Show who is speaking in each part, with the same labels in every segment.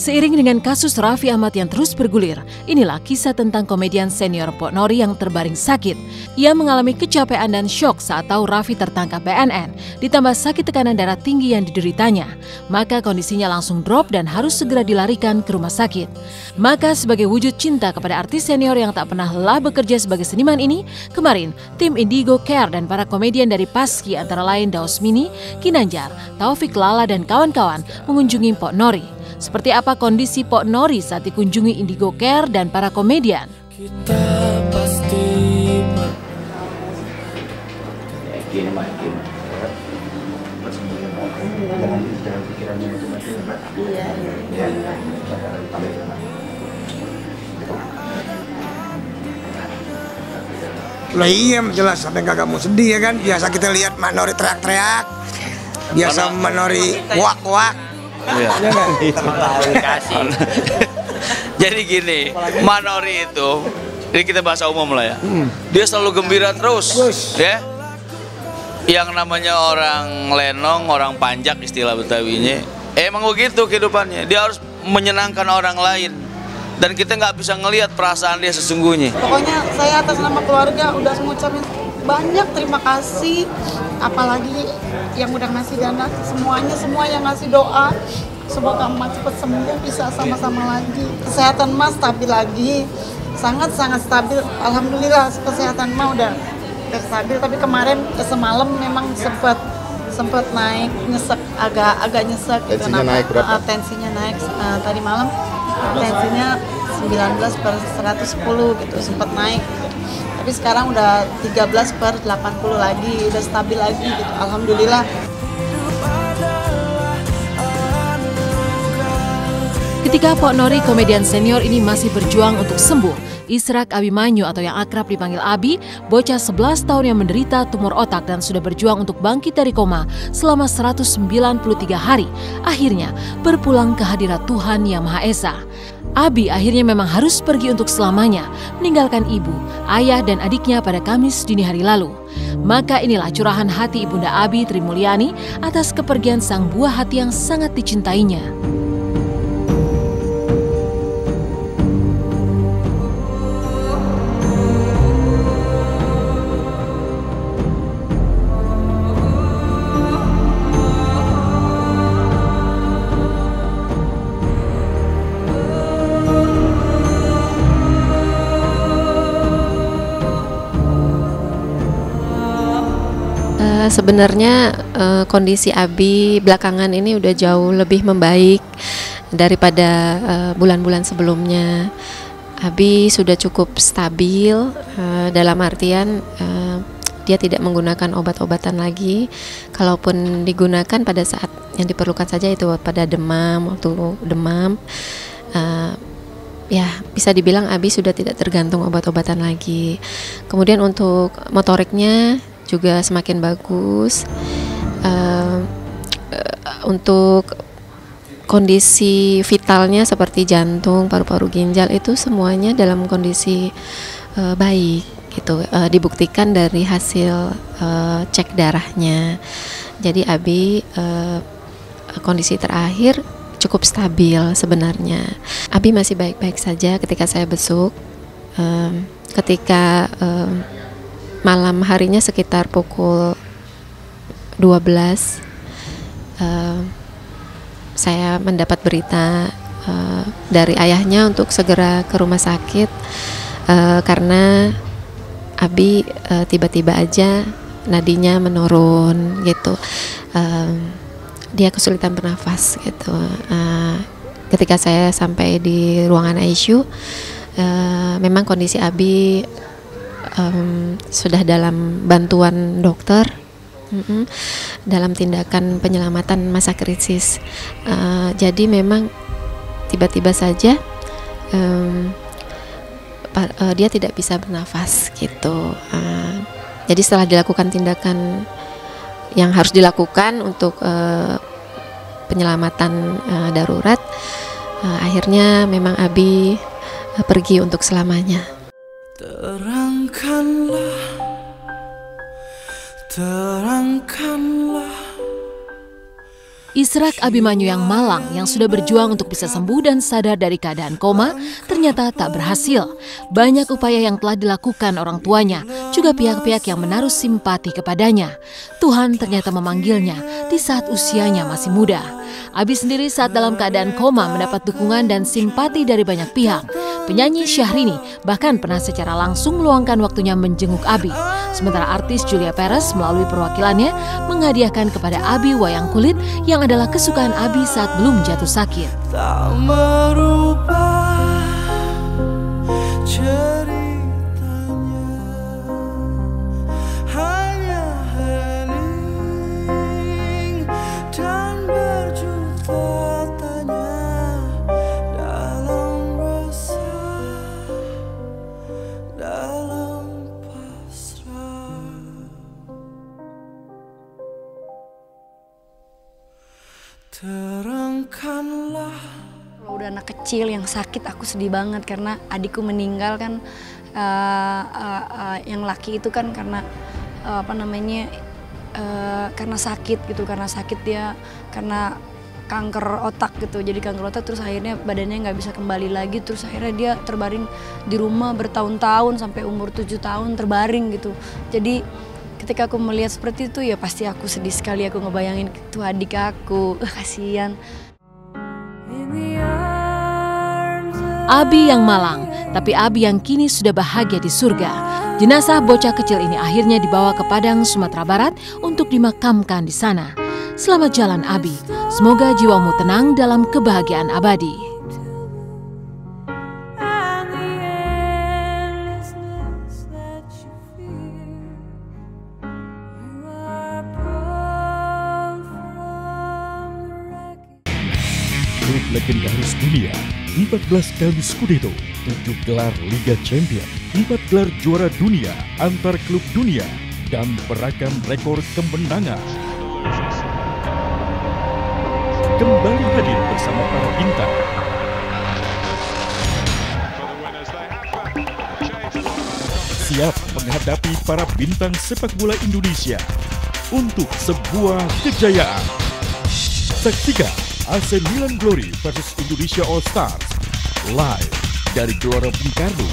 Speaker 1: Seiring dengan kasus Raffi Ahmad yang terus bergulir, inilah kisah tentang komedian senior Pok Nori yang terbaring sakit. Ia mengalami kecapean dan syok saat tahu Raffi tertangkap BNN, ditambah sakit tekanan darah tinggi yang dideritanya. Maka kondisinya langsung drop dan harus segera dilarikan ke rumah sakit. Maka sebagai wujud cinta kepada artis senior yang tak pernah lelah bekerja sebagai seniman ini, kemarin tim Indigo Care dan para komedian dari Paski antara lain Dausmini, Kinanjar, Taufik Lala dan kawan-kawan mengunjungi Pok Nori. Seperti apa kondisi Pok Nori saat dikunjungi Indigo Care dan para komedian?
Speaker 2: Kita pasti
Speaker 3: Lah iya jelas sampai kagak mau sedih ya kan. Biasa kita lihat Mak Nori teriak-teriak, biasa Mak Nori wak-wak.
Speaker 4: Iya. Jadi gini, Mak Nori itu, ini kita bahasa umum lah ya. Dia selalu gembira terus, ya. Yang namanya orang lenong, orang panjak istilah Betawinya, emang begitu kehidupannya. Dia harus menyenangkan orang lain. Dan kita nggak bisa ngelihat perasaan dia sesungguhnya.
Speaker 5: Pokoknya saya atas nama keluarga udah mengucapkan banyak terima kasih, apalagi yang udah ngasih dana, semua yang ngasih doa, semoga emak cepat sembuh, bisa sama-sama lagi. Kesehatan emak stabil lagi, sangat-sangat stabil. Alhamdulillah kesehatan emak udah stabil, tapi kemarin semalam memang sempat naik, nyesek, agak nyesek.
Speaker 6: Tensinya naik berapa?
Speaker 5: Tensinya naik tadi malam, tensinya 19/110 gitu, sempat naik. Tapi sekarang udah 13/80 lagi, udah stabil lagi gitu. Alhamdulillah.
Speaker 1: Ketika Pok Nori komedian senior ini masih berjuang untuk sembuh, Israk Abimanyu atau yang akrab dipanggil Abi, bocah 11 tahun yang menderita tumor otak dan sudah berjuang untuk bangkit dari koma selama 193 hari, akhirnya berpulang ke hadirat Tuhan Yang Maha Esa. Abi akhirnya memang harus pergi untuk selamanya, meninggalkan ibu, ayah dan adiknya pada Kamis dini hari lalu. Maka inilah curahan hati Ibunda Abi Trimulyani atas kepergian sang buah hati yang sangat dicintainya.
Speaker 7: Sebenarnya kondisi Abi belakangan ini udah jauh lebih membaik daripada bulan-bulan sebelumnya. Abi sudah cukup stabil dalam artian dia tidak menggunakan obat-obatan lagi. Kalaupun digunakan pada saat yang diperlukan saja, itu pada demam, waktu demam. Ya, bisa dibilang Abi sudah tidak tergantung obat-obatan lagi. Kemudian untuk motoriknya juga semakin bagus. Untuk kondisi vitalnya seperti jantung, paru-paru, ginjal itu semuanya dalam kondisi baik gitu. Dibuktikan dari hasil cek darahnya. Jadi Abi kondisi terakhir cukup stabil sebenarnya. Abi masih baik-baik saja ketika saya besuk. Ketika malam harinya sekitar pukul 12 saya mendapat berita dari ayahnya untuk segera ke rumah sakit karena Abi tiba-tiba aja nadinya menurun gitu. Dia kesulitan bernafas gitu. Ketika saya sampai di ruangan ICU, memang kondisi Abi sudah dalam bantuan dokter, dalam tindakan penyelamatan masa krisis. Jadi memang tiba-tiba saja dia tidak bisa bernafas gitu. Jadi setelah dilakukan tindakan yang harus dilakukan untuk penyelamatan darurat, akhirnya memang Abi pergi untuk selamanya.
Speaker 2: Terangkanlah, terangkanlah
Speaker 1: Israk Abimanyu yang malang yang sudah berjuang untuk bisa sembuh dan sadar dari keadaan koma ternyata tak berhasil. Banyak upaya yang telah dilakukan orang tuanya, juga pihak-pihak yang menaruh simpati kepadanya. Tuhan ternyata memanggilnya di saat usianya masih muda. Abi sendiri saat dalam keadaan koma mendapat dukungan dan simpati dari banyak pihak. Penyanyi Syahrini bahkan pernah secara langsung meluangkan waktunya menjenguk Abi. Sementara artis Julia Perez melalui perwakilannya menghadiahkan kepada Abi wayang kulit yang adalah kesukaan Abi saat belum jatuh sakit.
Speaker 2: Tak merubah ceritanya, hanya hening dan berjuta tanya dalam resah, dalam pasrah. Terangkanlah.
Speaker 6: Kalau udah anak kecil yang sakit aku sedih banget karena adikku meninggal kan, yang laki itu kan karena karena sakit gitu, dia karena kanker otak gitu, jadi kanker otak terus akhirnya badannya nggak bisa kembali lagi, terus akhirnya dia terbaring di rumah bertahun-tahun sampai umur 7 tahun terbaring gitu. Jadi ketika aku melihat seperti itu ya pasti aku sedih sekali, aku ngebayangin itu adik aku, kasihan.
Speaker 1: Abi yang malang, tapi Abi yang kini sudah bahagia di surga. Jenazah bocah kecil ini akhirnya dibawa ke Padang, Sumatera Barat untuk dimakamkan di sana. Selamat jalan Abi, semoga jiwamu tenang dalam kebahagiaan abadi.
Speaker 8: Klub legendaris dunia, 14 kali Scudetto, 7 gelar Liga Champions, 4 gelar juara dunia antar klub dunia, dan beragam rekor kemenangan. Kembali hadir bersama para bintang. Siap menghadapi para bintang sepak bola Indonesia untuk sebuah kejayaan. Saksikan AC Milan Glory versus Indonesia All Stars live dari Gelora Bung Karno,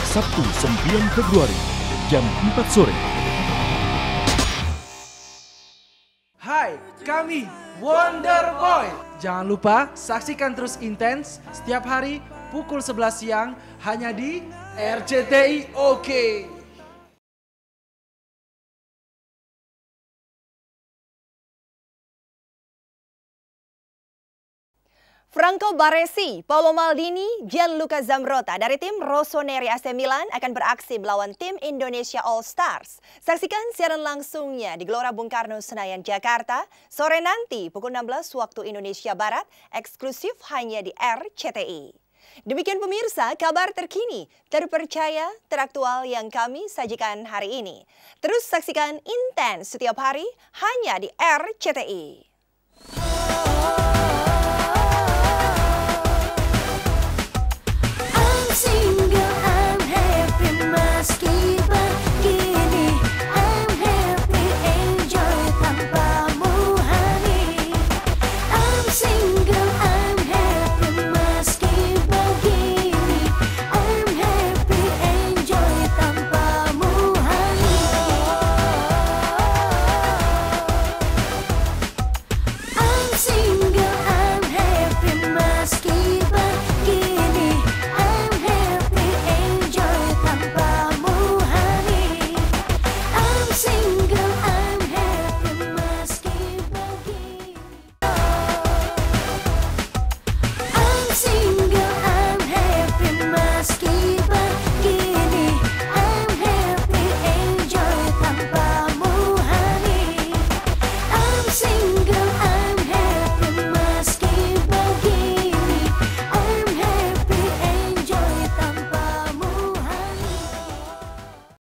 Speaker 8: Sabtu 9 Februari jam 4 sore.
Speaker 2: Hai, kami Wonder Boy. Jangan lupa saksikan terus Intens setiap hari pukul 11 siang hanya di RCTI OK.
Speaker 9: Franco Baresi, Paolo Maldini, Gianluca Zambrotta dari tim Rossoneri AC Milan akan beraksi melawan tim Indonesia All Stars. Saksikan siaran langsungnya di Gelora Bung Karno, Senayan, Jakarta, sore nanti pukul 16 waktu Indonesia Barat, eksklusif hanya di RCTI. Demikian pemirsa, kabar terkini, terpercaya, teraktual yang kami sajikan hari ini. Terus saksikan Intens setiap hari hanya di RCTI.